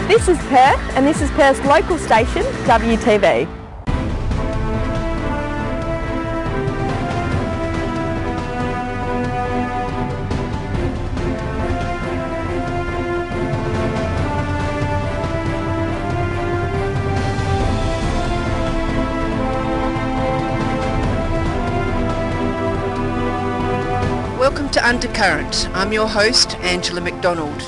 This is Perth, and this is Perth's local station, WTV. Welcome to UnderCurrent. I'm your host, Angela McDonald.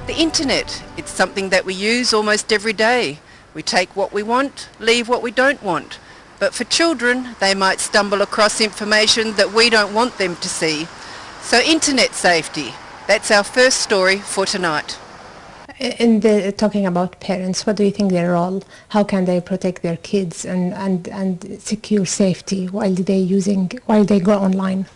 The internet, it's something that we use almost every day. We take what we want, leave what we don't want. But for children, they might stumble across information that we don't want them to see. So internet safety, that's our first story for tonight. Talking about parents, what do you think their role? How can they protect their kids and secure safety while they go online?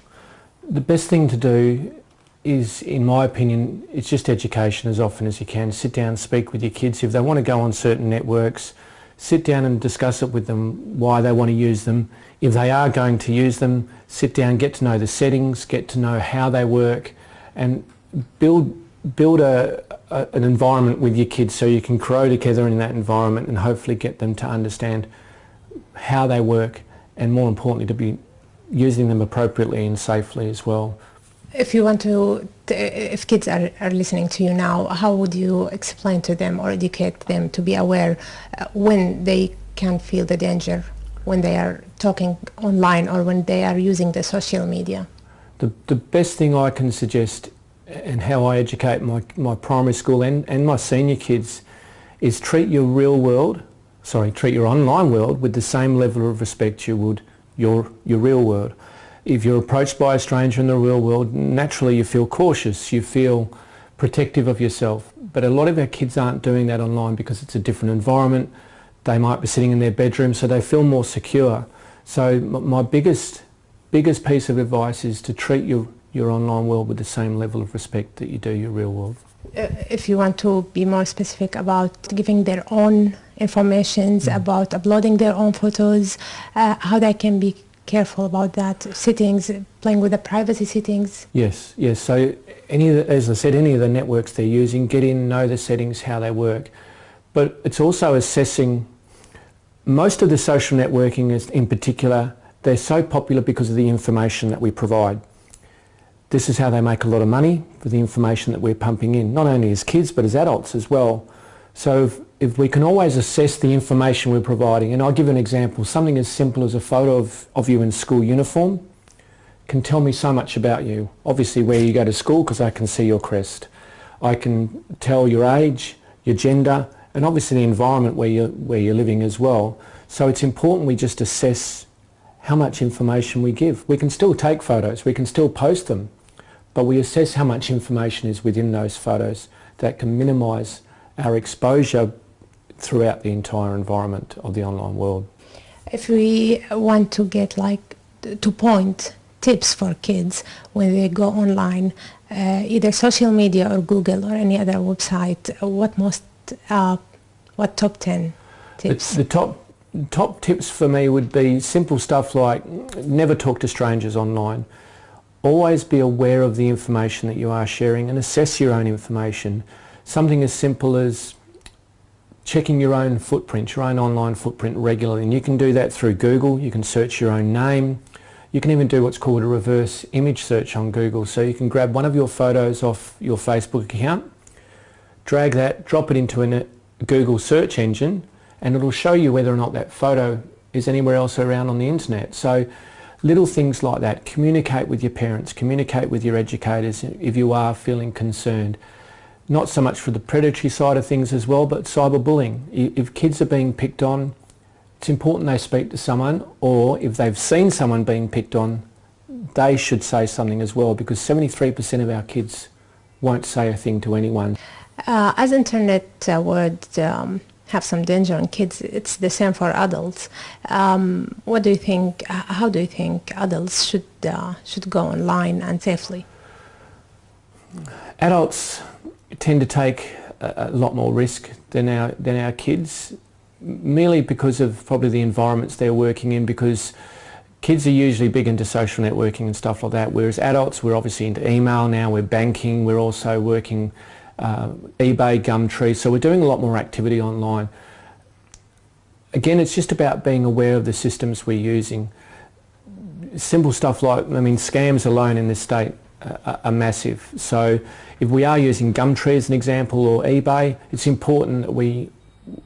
The best thing to do is, in my opinion, it's just education as often as you can. Sit down and speak with your kids. If they want to go on certain networks, sit down and discuss it with them, why they want to use them. If they are going to use them, sit down, get to know the settings, get to know how they work, and build an environment with your kids so you can grow together in that environment and hopefully get them to understand how they work, and more importantly to be using them appropriately and safely as well. If kids are listening to you now, how would you explain to them or educate them to be aware when they can feel the danger when they are talking online or when they are using the social media? The best thing I can suggest, and how I educate my primary school and my senior kids, is treat your online world with the same level of respect you would your real world. If you're approached by a stranger in the real world, naturally you feel cautious, you feel protective of yourself. But a lot of our kids aren't doing that online because it's a different environment. They might be sitting in their bedroom, so they feel more secure. So my biggest piece of advice is to treat your online world with the same level of respect that you do your real world. If you want to be more specific about giving their own information, about uploading their own photos, how they can be careful about that, settings, playing with the privacy settings? Yes. So as I said, any of the networks they're using, get in, know the settings, how they work. But it's also assessing, most of the social networking is, in particular, they're so popular because of the information that we provide. This is how they make a lot of money, for the information that we're pumping in, not only as kids but as adults as well. So if we can always assess the information we're providing, and I'll give an example, something as simple as a photo of you in school uniform can tell me so much about you. Obviously where you go to school, because I can see your crest. I can tell your age, your gender, and obviously the environment where you're living as well. So it's important we just assess how much information we give. We can still take photos, we can still post them, but we assess how much information is within those photos that can minimise our exposure throughout the entire environment of the online world. If we want to get point tips for kids when they go online, either social media or Google or any other website, what top 10 tips? The top tips for me would be simple stuff like never talk to strangers online. Always be aware of the information that you are sharing and assess your own information. Something as simple as checking your own footprint, your own online footprint regularly. And you can do that through Google. You can search your own name. You can even do what's called a reverse image search on Google. So you can grab one of your photos off your Facebook account, drag that, drop it into a Google search engine, and it'll show you whether or not that photo is anywhere else around on the internet. So little things like that. Communicate with your parents, communicate with your educators if you are feeling concerned. Not so much for the predatory side of things as well, but cyberbullying. If kids are being picked on, it's important they speak to someone, or if they've seen someone being picked on, they should say something as well, because 73% of our kids won't say a thing to anyone. As internet would have some danger on kids, it's the same for adults. What do you think? How do you think adults should go online and safely? Adults tend to take a lot more risk than our kids, merely because of probably the environments they're working in, because kids are usually big into social networking and stuff like that, whereas adults, we're obviously into email now, we're banking, we're also working eBay, Gumtree, so we're doing a lot more activity online. Again, it's just about being aware of the systems we're using. Simple stuff like, scams alone in this state are massive. So if we are using Gumtree as an example or eBay, it's important that we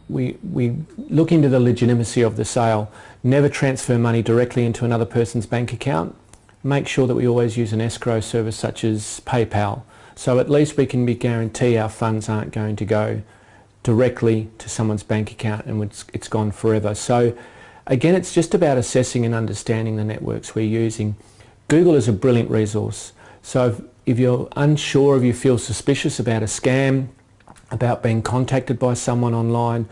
look into the legitimacy of the sale. Never transfer money directly into another person's bank account. Make sure that we always use an escrow service such as PayPal. So at least we can guarantee our funds aren't going to go directly to someone's bank account and it's gone forever. So again, it's just about assessing and understanding the networks we're using. Google is a brilliant resource. So if you're unsure, if you feel suspicious about a scam, about being contacted by someone online,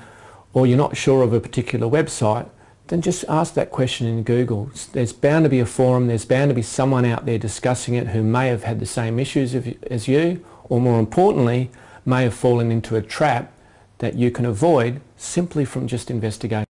or you're not sure of a particular website, then just ask that question in Google. There's bound to be a forum, there's bound to be someone out there discussing it who may have had the same issues as you, or more importantly, may have fallen into a trap that you can avoid simply from just investigating.